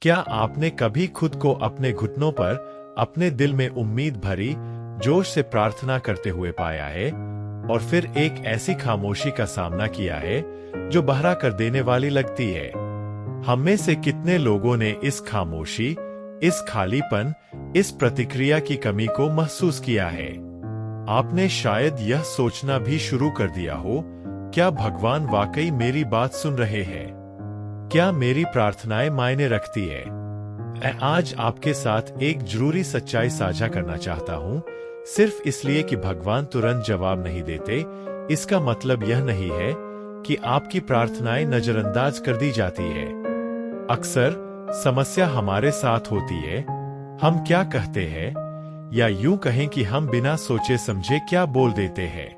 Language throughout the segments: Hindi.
क्या आपने कभी खुद को अपने घुटनों पर अपने दिल में उम्मीद भरी जोश से प्रार्थना करते हुए पाया है और फिर एक ऐसी खामोशी का सामना किया है जो बहरा कर देने वाली लगती है? हम में से कितने लोगों ने इस खामोशी, इस खालीपन, इस प्रतिक्रिया की कमी को महसूस किया है? आपने शायद यह सोचना भी शुरू कर दिया हो, क्या भगवान वाकई मेरी बात सुन रहे हैं? क्या मेरी प्रार्थनाएं मायने रखती है? मैं आज आपके साथ एक जरूरी सच्चाई साझा करना चाहता हूं। सिर्फ इसलिए कि भगवान तुरंत जवाब नहीं देते, इसका मतलब यह नहीं है कि आपकी प्रार्थनाएं नजरअंदाज कर दी जाती है। अक्सर समस्या हमारे साथ होती है। हम क्या कहते हैं, या यूं कहें कि हम बिना सोचे समझे क्या बोल देते हैं।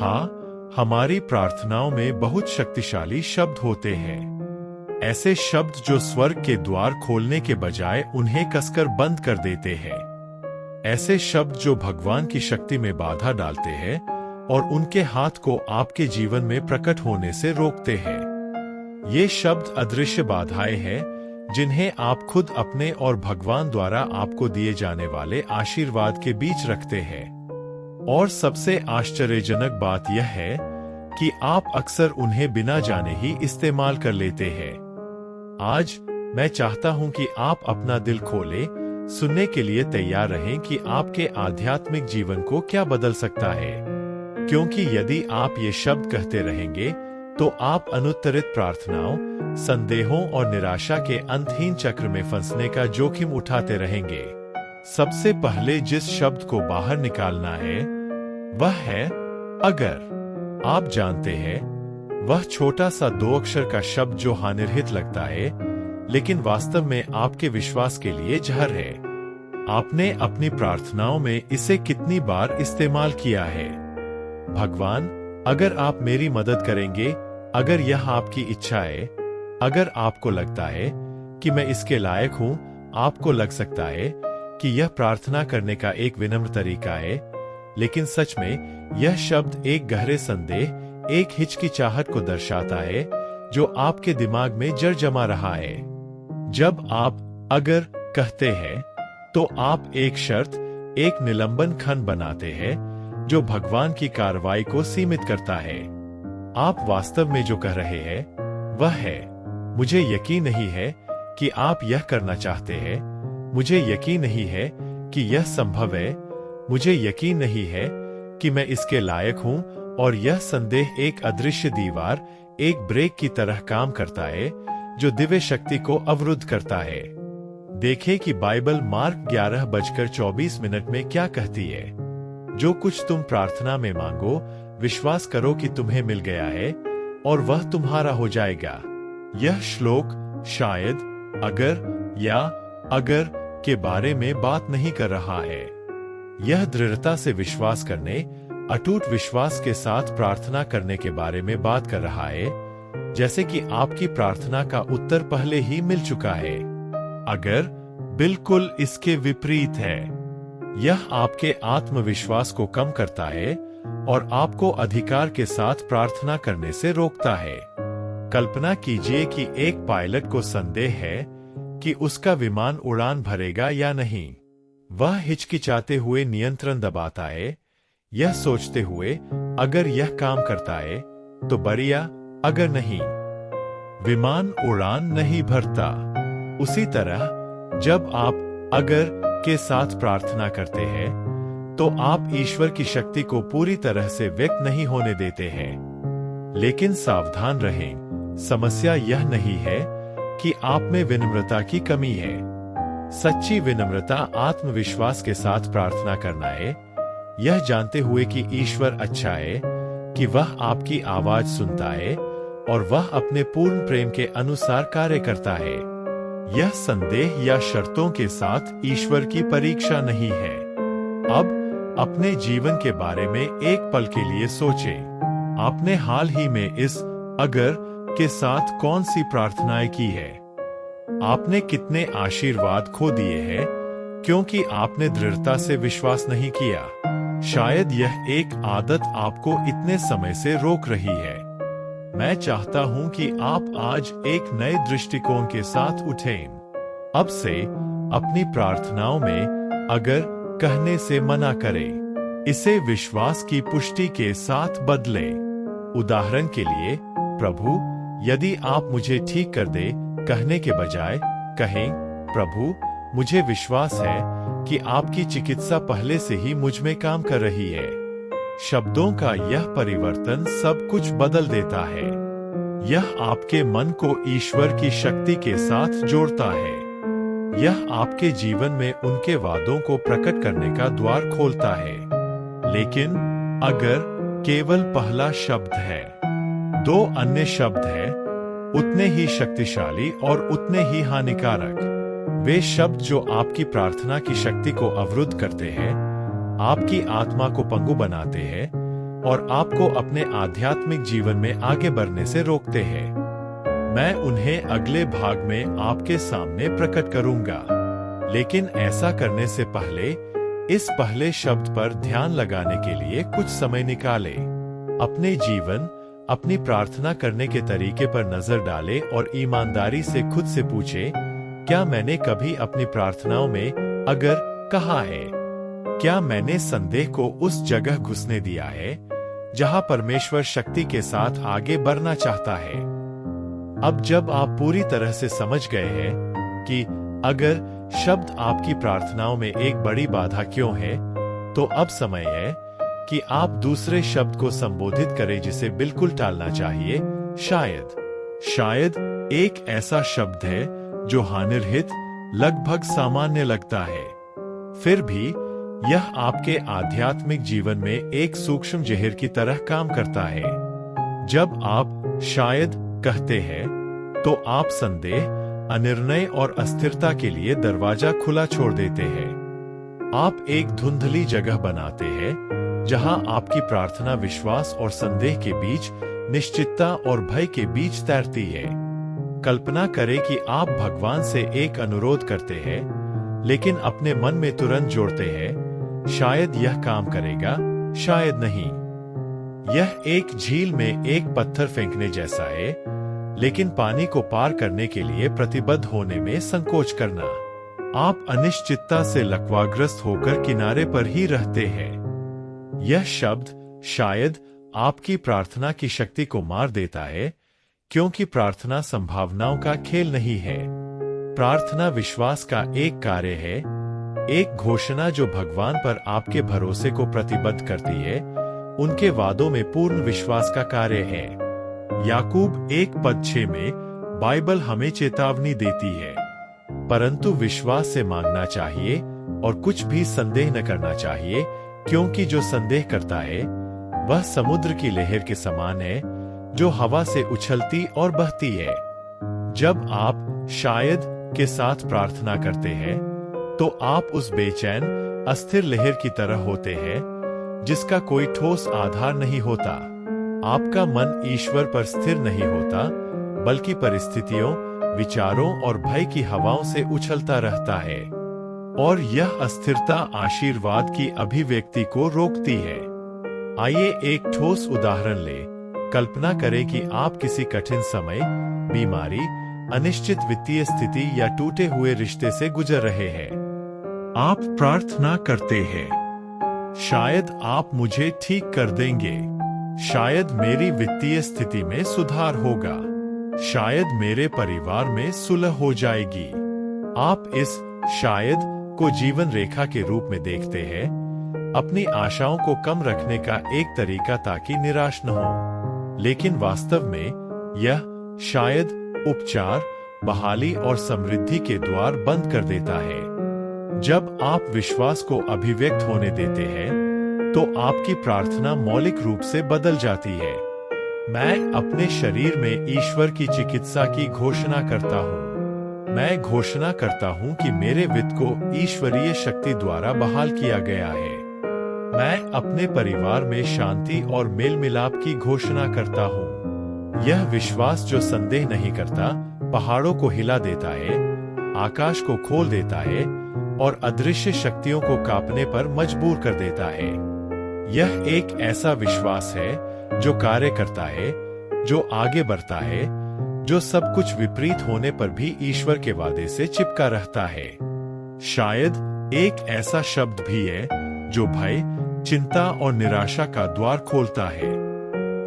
हाँ, हमारी प्रार्थनाओं में बहुत शक्तिशाली शब्द होते हैं। ऐसे शब्द जो स्वर्ग के द्वार खोलने के बजाय उन्हें कसकर बंद कर देते हैं। ऐसे शब्द जो भगवान की शक्ति में बाधा डालते हैं और उनके हाथ को आपके जीवन में प्रकट होने से रोकते हैं। ये शब्द अदृश्य बाधाएं हैं जिन्हें आप खुद अपने और भगवान द्वारा आपको दिए जाने वाले आशीर्वाद के बीच रखते हैं। और सबसे आश्चर्यजनक बात यह है कि आप अक्सर उन्हें बिना जाने ही इस्तेमाल कर लेते हैं। आज मैं चाहता हूं कि आप अपना दिल खोलें, सुनने के लिए तैयार रहें कि आपके आध्यात्मिक जीवन को क्या बदल सकता है। क्योंकि यदि आप ये शब्द कहते रहेंगे तो आप अनुत्तरित प्रार्थनाओं, संदेहों और निराशा के अंतहीन चक्र में फंसने का जोखिम उठाते रहेंगे। सबसे पहले जिस शब्द को बाहर निकालना है वह है अगर। आप जानते हैं, वह छोटा सा 2 अक्षर का शब्द जो हानिरहित लगता है, लेकिन वास्तव में आपके विश्वास के लिए जहर है। आपने अपनी प्रार्थनाओं में इसे कितनी बार इस्तेमाल किया है? भगवान, अगर आप मेरी मदद करेंगे, अगर यह आपकी इच्छा है, अगर आपको लगता है कि मैं इसके लायक हूं, आपको लग सकता है कि यह प्रार्थना करने का एक विनम्र तरीका है, लेकिन सच में यह शब्द एक गहरे संदेह, एक हिचकिचाहट को दर्शाता है जो आपके दिमाग में जड़ जमा रहा है। जब आप अगर कहते हैं तो आप एक शर्त, एक निलंबन खंड बनाते हैं जो भगवान की कार्रवाई को सीमित करता है। आप वास्तव में जो कह रहे हैं वह है, मुझे यकीन नहीं है कि आप यह करना चाहते हैं, मुझे यकीन नहीं है कि यह संभव है, मुझे यकीन नहीं है कि मैं इसके लायक हूं। और यह संदेह एक अदृश्य दीवार, एक ब्रेक की तरह काम करता है जो दिव्य शक्ति को अवरुद्ध करता है। देखें कि बाइबल मार्क 11:24 में क्या कहती है। जो कुछ तुम प्रार्थना में मांगो, विश्वास करो कि तुम्हें मिल गया है और वह तुम्हारा हो जाएगा। यह श्लोक शायद अगर या अगर के बारे में बात नहीं कर रहा है। यह दृढ़ता से विश्वास करने, अटूट विश्वास के साथ प्रार्थना करने के बारे में बात कर रहा है, जैसे कि आपकी प्रार्थना का उत्तर पहले ही मिल चुका है। अगर बिल्कुल इसके विपरीत है। यह आपके आत्मविश्वास को कम करता है और आपको अधिकार के साथ प्रार्थना करने से रोकता है। कल्पना कीजिए कि एक पायलट को संदेह है कि उसका विमान उड़ान भरेगा या नहीं। वह हिचकिचाते हुए नियंत्रण दबाता है, यह सोचते हुए अगर यह काम करता है तो बढ़िया, अगर नहीं, विमान उड़ान नहीं भरता। उसी तरह जब आप अगर के साथ प्रार्थना करते हैं तो आप ईश्वर की शक्ति को पूरी तरह से व्यक्त नहीं होने देते हैं। लेकिन सावधान रहें, समस्या यह नहीं है कि आप में विनम्रता की कमी है। सच्ची विनम्रता आत्मविश्वास के साथ प्रार्थना करना है, यह जानते हुए कि ईश्वर अच्छा है, कि वह आपकी आवाज सुनता है और वह अपने पूर्ण प्रेम के अनुसार कार्य करता है। यह संदेह या शर्तों के साथ ईश्वर की परीक्षा नहीं है। अब अपने जीवन के बारे में एक पल के लिए सोचें। आपने हाल ही में इस अगर के साथ कौन सी प्रार्थनाएं की है? आपने कितने आशीर्वाद खो दिए हैं क्योंकि आपने दृढ़ता से विश्वास नहीं किया? शायद यह एक आदत आपको इतने समय से रोक रही है। मैं चाहता हूं कि आप आज एक नए दृष्टिकोण के साथ उठें। अब से अपनी प्रार्थनाओं में अगर कहने से मना करें, इसे विश्वास की पुष्टि के साथ बदलें। उदाहरण के लिए, प्रभु, यदि आप मुझे ठीक कर दे कहने के बजाय कहें, प्रभु, मुझे विश्वास है कि आपकी चिकित्सा पहले से ही मुझ में काम कर रही है। शब्दों का यह परिवर्तन सब कुछ बदल देता है। यह आपके मन को ईश्वर की शक्ति के साथ जोड़ता है। यह आपके जीवन में उनके वादों को प्रकट करने का द्वार खोलता है। लेकिन अगर केवल पहला शब्द है, दो अन्य शब्द हैं, उतने ही शक्तिशाली और उतने ही हानिकारक, वे शब्द जो आपकी प्रार्थना की शक्ति को अवरुद्ध करते हैं, आपकी आत्मा को पंगु बनाते हैं और आपको अपने आध्यात्मिक जीवन में आगे बढ़ने से रोकते हैं। मैं उन्हें अगले भाग में आपके सामने प्रकट करूंगा, लेकिन ऐसा करने से पहले इस पहले शब्द पर ध्यान लगाने के लिए कुछ समय निकालें। अपने जीवन, अपनी प्रार्थना करने के तरीके पर नजर डालें और ईमानदारी से खुद से पूछें, क्या मैंने कभी अपनी प्रार्थनाओं में अगर कहा है? क्या मैंने संदेह को उस जगह घुसने दिया है जहां परमेश्वर शक्ति के साथ आगे बढ़ना चाहता है? अब जब आप पूरी तरह से समझ गए हैं कि अगर शब्द आपकी प्रार्थनाओं में एक बड़ी बाधा क्यों है, तो अब समय है कि आप दूसरे शब्द को संबोधित करें जिसे बिल्कुल टालना चाहिए, शायद। शायद एक ऐसा शब्द है जो हानिरहित, लगभग सामान्य लगता है, फिर भी यह आपके आध्यात्मिक जीवन में एक सूक्ष्म जहर की तरह काम करता है। जब आप शायद कहते हैं, तो आप संदेह, अनिर्णय और अस्थिरता के लिए दरवाजा खुला छोड़ देते हैं। आप एक धुंधली जगह बनाते हैं जहां आपकी प्रार्थना विश्वास और संदेह के बीच, निश्चितता और भय के बीच तैरती है। कल्पना करें कि आप भगवान से एक अनुरोध करते हैं, लेकिन अपने मन में तुरंत जोड़ते हैं, शायद यह काम करेगा, शायद नहीं। यह एक झील में एक पत्थर फेंकने जैसा है, लेकिन पानी को पार करने के लिए प्रतिबद्ध होने में संकोच करना। आप अनिश्चितता से लकवाग्रस्त होकर किनारे पर ही रहते हैं। यह शब्द शायद आपकी प्रार्थना की शक्ति को मार देता है, क्योंकि प्रार्थना संभावनाओं का खेल नहीं है। प्रार्थना विश्वास का एक कार्य है, एक घोषणा जो भगवान पर आपके भरोसे को प्रतिबद्ध करती है, उनके वादों में पूर्ण विश्वास का कार्य है। याकूब 1:6 में बाइबल हमें चेतावनी देती है, परंतु विश्वास से मांगना चाहिए और कुछ भी संदेह न करना चाहिए, क्योंकि जो संदेह करता है वह समुद्र की लहर के समान है जो हवा से उछलती और बहती है। जब आप शायद के साथ प्रार्थना करते हैं, तो आप उस बेचैन, अस्थिर लहर की तरह होते हैं जिसका कोई ठोस आधार नहीं होता। आपका मन ईश्वर पर स्थिर नहीं होता, बल्कि परिस्थितियों, विचारों और भय की हवाओं से उछलता रहता है, और यह अस्थिरता आशीर्वाद की अभिव्यक्ति को रोकती है। आइए एक ठोस उदाहरण लें। कल्पना करें कि आप किसी कठिन समय, बीमारी, अनिश्चित वित्तीय स्थिति या टूटे हुए रिश्ते से गुजर रहे हैं। आप प्रार्थना करते हैं, शायद आप मुझे ठीक कर देंगे, शायद मेरी वित्तीय स्थिति में सुधार होगा, शायद मेरे परिवार में सुलह हो जाएगी। आप इस शायद को जीवन रेखा के रूप में देखते हैं, अपनी आशाओं को कम रखने का एक तरीका ताकि निराश न हो। लेकिन वास्तव में यह शायद उपचार, बहाली और समृद्धि के द्वार बंद कर देता है। जब आप विश्वास को अभिव्यक्त होने देते हैं, तो आपकी प्रार्थना मौलिक रूप से बदल जाती है। मैं अपने शरीर में ईश्वर की चिकित्सा की घोषणा करता हूँ। मैं घोषणा करता हूँ कि मेरे वित्त को ईश्वरीय शक्ति द्वारा बहाल किया गया है। मैं अपने परिवार में शांति और मेल मिलाप की घोषणा करता हूँ। यह विश्वास जो संदेह नहीं करता, पहाड़ों को हिला देता है, आकाश को खोल देता है और अदृश्य शक्तियों को कांपने पर मजबूर कर देता है। यह एक ऐसा विश्वास है जो कार्य करता है, जो आगे बढ़ता है, जो सब कुछ विपरीत होने पर भी ईश्वर के वादे से चिपका रहता है। शायद एक ऐसा शब्द भी है जो भय, चिंता और निराशा का द्वार खोलता है।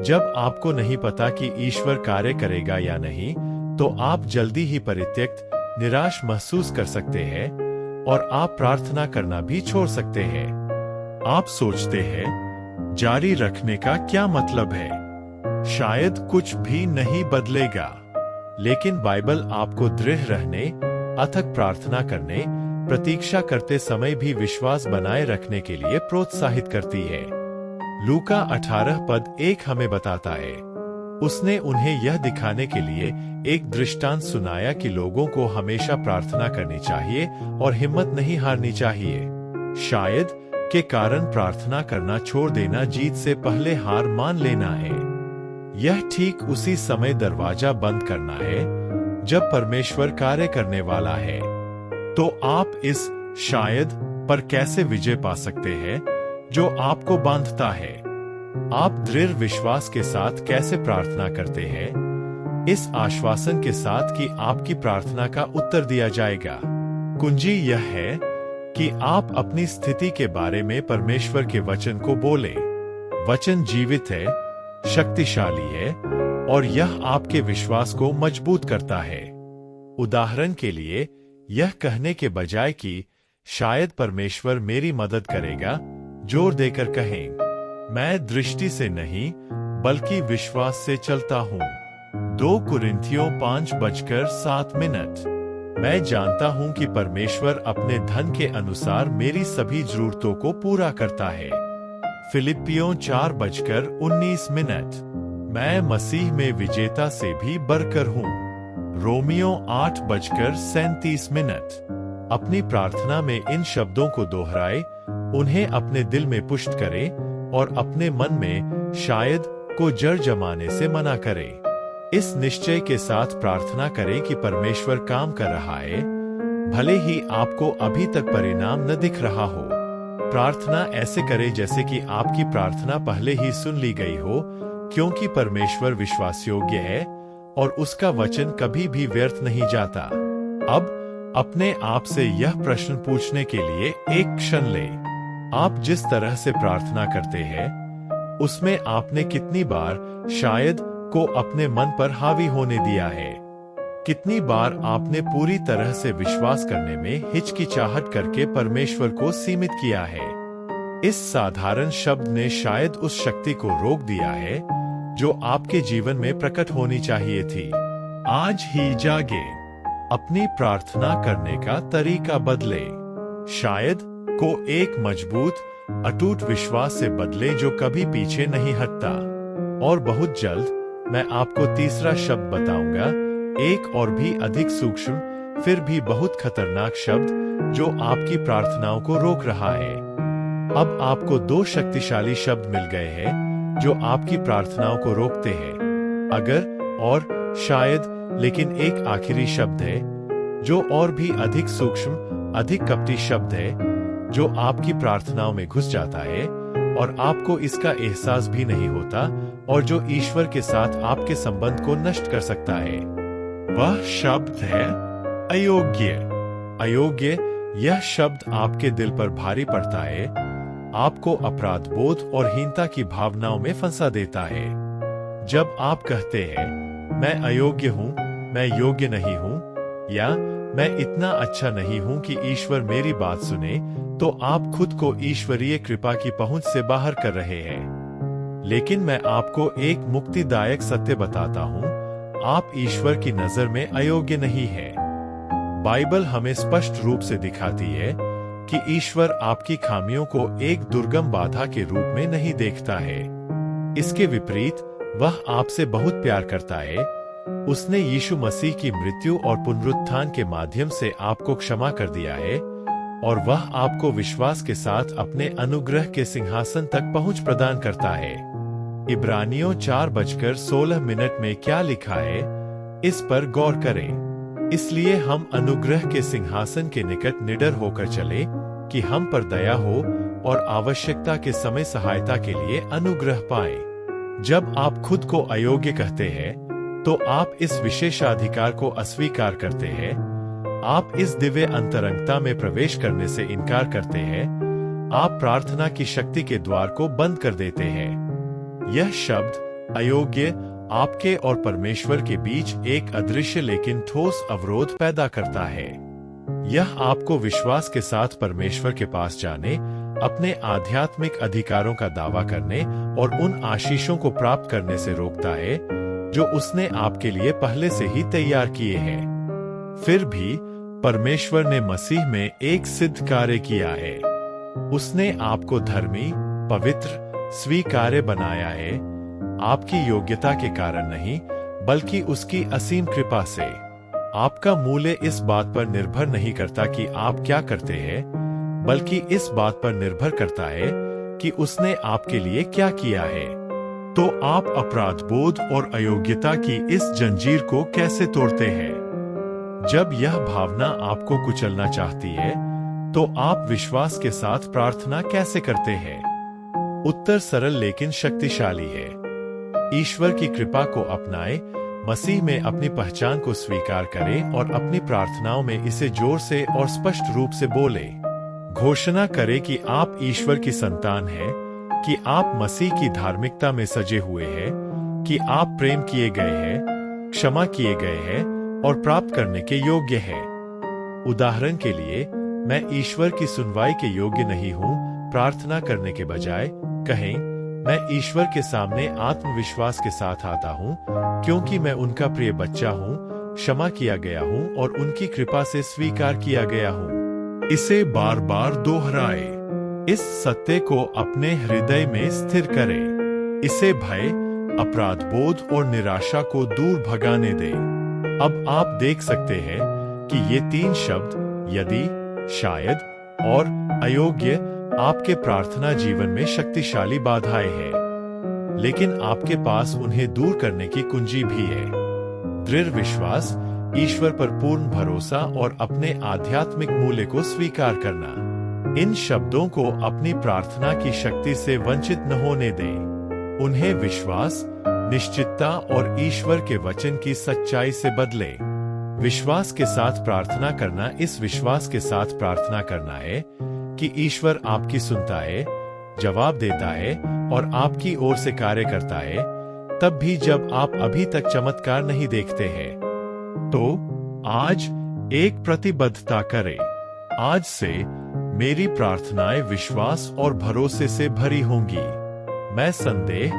जब आपको नहीं पता कि ईश्वर कार्य करेगा या नहीं, तो आप जल्दी ही परित्यक्त, निराश महसूस कर सकते हैं और आप प्रार्थना करना भी छोड़ सकते हैं। आप सोचते हैं, जारी रखने का क्या मतलब है? शायद कुछ भी नहीं बदलेगा। लेकिन बाइबल आपको दृढ़ रहने, अथक प्रार्थना करने, प्रतीक्षा करते समय भी विश्वास बनाए रखने के लिए प्रोत्साहित करती है। लूका 18:1 हमें बताता है, उसने उन्हें यह दिखाने के लिए एक दृष्टांत सुनाया कि लोगों को हमेशा प्रार्थना करनी चाहिए और हिम्मत नहीं हारनी चाहिए। शायद के कारण प्रार्थना करना छोड़ देना जीत से पहले हार मान लेना है। यह ठीक उसी समय दरवाजा बंद करना है जब परमेश्वर कार्य करने वाला है। तो आप इस शायद पर कैसे विजय पा सकते हैं जो आपको बांधता है? आप दृढ़ विश्वास के साथ कैसे प्रार्थना करते हैं, इस आश्वासन के साथ कि आपकी प्रार्थना का उत्तर दिया जाएगा? कुंजी यह है कि आप अपनी स्थिति के बारे में परमेश्वर के वचन को बोलें। वचन जीवित है, शक्तिशाली है और यह आपके विश्वास को मजबूत करता है। उदाहरण के लिए, यह कहने के बजाय कि शायद परमेश्वर मेरी मदद करेगा, जोर देकर कहें, मैं दृष्टि से नहीं बल्कि विश्वास से चलता हूँ। 2 कुरिन्थियों 5:7। मैं जानता हूँ कि परमेश्वर अपने धन के अनुसार मेरी सभी जरूरतों को पूरा करता है। फिलिप्पियों 4:19। मैं मसीह में विजेता से भी बढ़कर हूँ। रोमियो 8:37। अपनी प्रार्थना में इन शब्दों को दोहराए, उन्हें अपने दिल में पुष्ट करें और अपने मन में शायद को जड़ जमाने से मना करें। इस निश्चय के साथ प्रार्थना करें कि परमेश्वर काम कर रहा है, भले ही आपको अभी तक परिणाम न दिख रहा हो। प्रार्थना ऐसे करें जैसे कि आपकी प्रार्थना पहले ही सुन ली गई हो, क्योंकि परमेश्वर विश्वासयोग्य है और उसका वचन कभी भी व्यर्थ नहीं जाता। अब अपने आप से यह प्रश्न पूछने के लिए एक क्षण लें। आप जिस तरह से प्रार्थना करते हैं, उसमें आपने कितनी बार शायद को अपने मन पर हावी होने दिया है? कितनी बार आपने पूरी तरह से विश्वास करने में हिचकिचाहट करके परमेश्वर को सीमित किया है? इस साधारण शब्द ने शायद उस शक्ति को रोक दिया है जो आपके जीवन में प्रकट होनी चाहिए थी। आज ही जागे, अपनी प्रार्थना करने का तरीका बदले। शायद को एक मजबूत, अटूट विश्वास से बदले जो कभी पीछे नहीं हटता। और बहुत जल्द मैं आपको तीसरा शब्द बताऊंगा, एक और भी अधिक सूक्ष्म, फिर भी बहुत खतरनाक शब्द जो आपकी प्रार्थनाओं को रोक रहा है। अब आपको 2 शक्तिशाली शब्द मिल गए हैं जो आपकी प्रार्थनाओं को रोकते हैं, अगर और शायद। लेकिन एक आखिरी शब्द है जो और भी अधिक सूक्ष्म, अधिक कपटी शब्द है जो आपकी प्रार्थनाओं में घुस जाता है और आपको इसका एहसास भी नहीं होता, और जो ईश्वर के साथ आपके संबंध को नष्ट कर सकता है। वह शब्द है अयोग्य। अयोग्य, यह शब्द आपके दिल पर भारी पड़ता है, आपको अपराध बोध और हीनता की भावनाओं में फंसा देता है। जब आप कहते हैं, मैं अयोग्य हूँ, मैं योग्य नहीं हूँ, या मैं इतना अच्छा नहीं हूँ कि ईश्वर मेरी बात सुने, तो आप खुद को ईश्वरीय कृपा की पहुंच से बाहर कर रहे हैं। लेकिन मैं आपको एक मुक्तिदायक सत्य बताता हूँ, आप ईश्वर की नजर में अयोग्य नहीं है। बाइबल हमें स्पष्ट रूप से दिखाती है कि ईश्वर आपकी खामियों को एक दुर्गम बाधा के रूप में नहीं देखता है। इसके विपरीत वह आपसे बहुत प्यार करता है। उसने यीशु मसीह की मृत्यु और पुनरुत्थान के माध्यम से आपको क्षमा कर दिया है, और वह आपको विश्वास के साथ अपने अनुग्रह के सिंहासन तक पहुंच प्रदान करता है। इब्रानियों 4:16 में क्या लिखा है, इस पर गौर करें। इसलिए हम अनुग्रह के सिंहासन के निकट निडर होकर चले कि हम पर दया हो और आवश्यकता के समय सहायता के लिए अनुग्रह पाएं। जब आप खुद को अयोग्य कहते हैं, तो आप इस विशेषाधिकार को अस्वीकार करते हैं, आप इस दिव्य अंतरंगता में प्रवेश करने से इनकार करते हैं, आप प्रार्थना की शक्ति के द्वार को बंद कर देते हैं। यह शब्द अयोग्य आपके और परमेश्वर के बीच एक अदृश्य लेकिन ठोस अवरोध पैदा करता है। यह आपको विश्वास के साथ परमेश्वर के पास जाने, अपने आध्यात्मिक अधिकारों का दावा करने और उन आशीषों को प्राप्त करने से रोकता है जो उसने आपके लिए पहले से ही तैयार किए हैं। फिर भी परमेश्वर ने मसीह में एक सिद्ध कार्य किया है। उसने आपको धर्मी, पवित्र, स्वीकार्य बनाया है, आपकी योग्यता के कारण नहीं, बल्कि उसकी असीम कृपा से। आपका मूल्य इस बात पर निर्भर नहीं करता कि आप क्या करते हैं, बल्कि इस बात पर निर्भर करता है कि उसने आपके लिए क्या किया है। तो आप अपराध बोध और अयोग्यता की इस जंजीर को कैसे तोड़ते हैं? जब यह भावना आपको कुचलना चाहती है, तो आप विश्वास के साथ प्रार्थना कैसे करते हैं? उत्तर सरल लेकिन शक्तिशाली है। ईश्वर की कृपा को अपनाएं, मसीह में अपनी पहचान को स्वीकार करें और अपनी प्रार्थनाओं में इसे जोर से और स्पष्ट रूप से बोलें। घोषणा करें कि आप ईश्वर की संतान हैं, कि आप मसीह की धार्मिकता में सजे हुए हैं, कि आप प्रेम किए गए हैं, क्षमा किए गए हैं और प्राप्त करने के योग्य हैं। उदाहरण के लिए, मैं ईश्वर की सुनवाई के योग्य नहीं हूँ प्रार्थना करने के बजाय कहें, मैं ईश्वर के सामने आत्मविश्वास के साथ आता हूँ, क्योंकि मैं उनका प्रिय बच्चा हूँ, क्षमा किया गया हूँ और उनकी कृपा से स्वीकार किया गया हूँ। इसे बार बार दोहराएं। इस सत्य को अपने हृदय में स्थिर करें। इसे भय, अपराध बोध और निराशा को दूर भगाने दें। अब आप देख सकते हैं कि ये तीन शब्द यदि, शायद और अयोग्य आपके प्रार्थना जीवन में शक्तिशाली बाधाएं हैं, लेकिन आपके पास उन्हें दूर करने की कुंजी भी है। दृढ़ विश्वास, ईश्वर पर पूर्ण भरोसा और अपने आध्यात्मिक मूल्य को स्वीकार करना। इन शब्दों को अपनी प्रार्थना की शक्ति से वंचित न होने दें। उन्हें विश्वास, निश्चितता और ईश्वर के वचन की सच्चाई से बदलें। विश्वास के साथ प्रार्थना करना इस विश्वास के साथ प्रार्थना करना है कि ईश्वर आपकी सुनता है, जवाब देता है और आपकी ओर से कार्य करता है, तब भी जब आप अभी तक चमत्कार नहीं देखते हैं। तो आज एक प्रतिबद्धता करें। आज से मेरी प्रार्थनाएं विश्वास और भरोसे से भरी होंगी। मैं संदेह,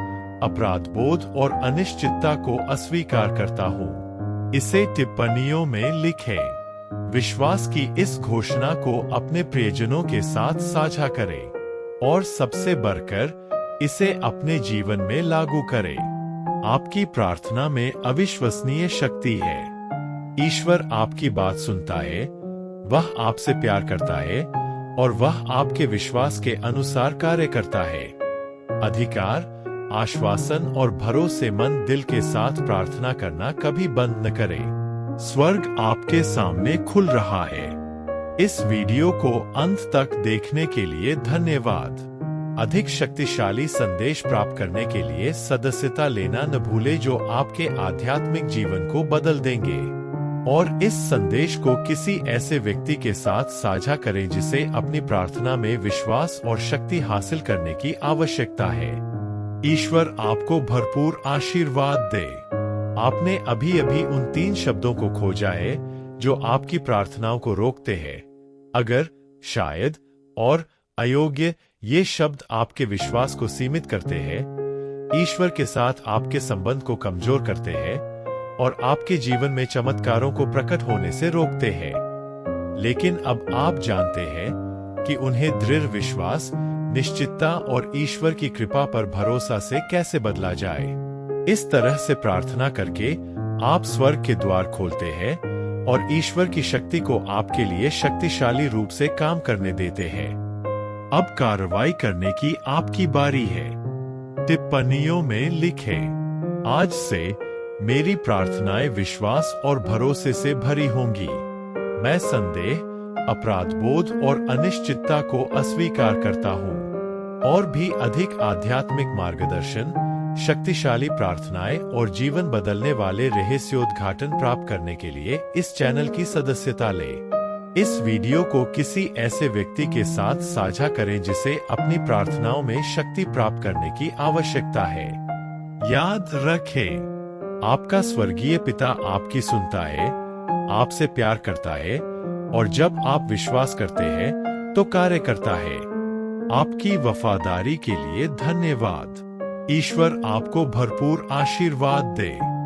अपराध बोध और अनिश्चितता को अस्वीकार करता हूँ। इसे टिप्पणियों में लिखें। विश्वास की इस घोषणा को अपने प्रियजनों के साथ साझा करें और सबसे बढ़कर इसे अपने जीवन में लागू करें। आपकी प्रार्थना में अविश्वसनीय शक्ति है। ईश्वर आपकी बात सुनता है, वह आपसे प्यार करता है और वह आपके विश्वास के अनुसार कार्य करता है। अधिकार, आश्वासन और भरोसेमंद दिल के साथ प्रार्थना करना कभी बंद न करें। स्वर्ग आपके सामने खुल रहा है। इस वीडियो को अंत तक देखने के लिए धन्यवाद। अधिक शक्तिशाली संदेश प्राप्त करने के लिए सदस्यता लेना न भूलें, जो आपके आध्यात्मिक जीवन को बदल देंगे। और इस संदेश को किसी ऐसे व्यक्ति के साथ साझा करें जिसे अपनी प्रार्थना में विश्वास और शक्ति हासिल करने की आवश्यकता है। ईश्वर आपको भरपूर आशीर्वाद दे। आपने अभी अभी उन तीन शब्दों को खोजा है जो आपकी प्रार्थनाओं को रोकते हैं। अगर, शायद और अयोग्य ये शब्द आपके विश्वास को सीमित करते हैं, ईश्वर के साथ आपके संबंध को कमजोर करते हैं और आपके जीवन में चमत्कारों को प्रकट होने से रोकते हैं, लेकिन अब आप जानते हैं कि उन्हें दृढ़ विश्वास, निश्चितता और ईश्वर की कृपा पर भरोसा से कैसे बदला जाए। इस तरह से प्रार्थना करके आप स्वर्ग के द्वार खोलते हैं और ईश्वर की शक्ति को आपके लिए शक्तिशाली रूप से काम करने देते हैं। अब कार्रवाई करने की आपकी बारी है। टिप्पणियों में लिखें, आज से मेरी प्रार्थनाएं विश्वास और भरोसे से भरी होंगी। मैं संदेह, अपराध बोध और अनिश्चितता को अस्वीकार करता हूँ। और भी अधिक आध्यात्मिक मार्गदर्शन, शक्तिशाली प्रार्थनाएं और जीवन बदलने वाले रहस्योद्घाटन प्राप्त करने के लिए इस चैनल की सदस्यता लें। इस वीडियो को किसी ऐसे व्यक्ति के साथ साझा करें जिसे अपनी प्रार्थनाओं में शक्ति प्राप्त करने की आवश्यकता है। याद रखें, आपका स्वर्गीय पिता आपकी सुनता है, आपसे प्यार करता है और जब आप विश्वास करते हैं तो कार्य करता है। आपकी वफादारी के लिए धन्यवाद। ईश्वर आपको भरपूर आशीर्वाद दे।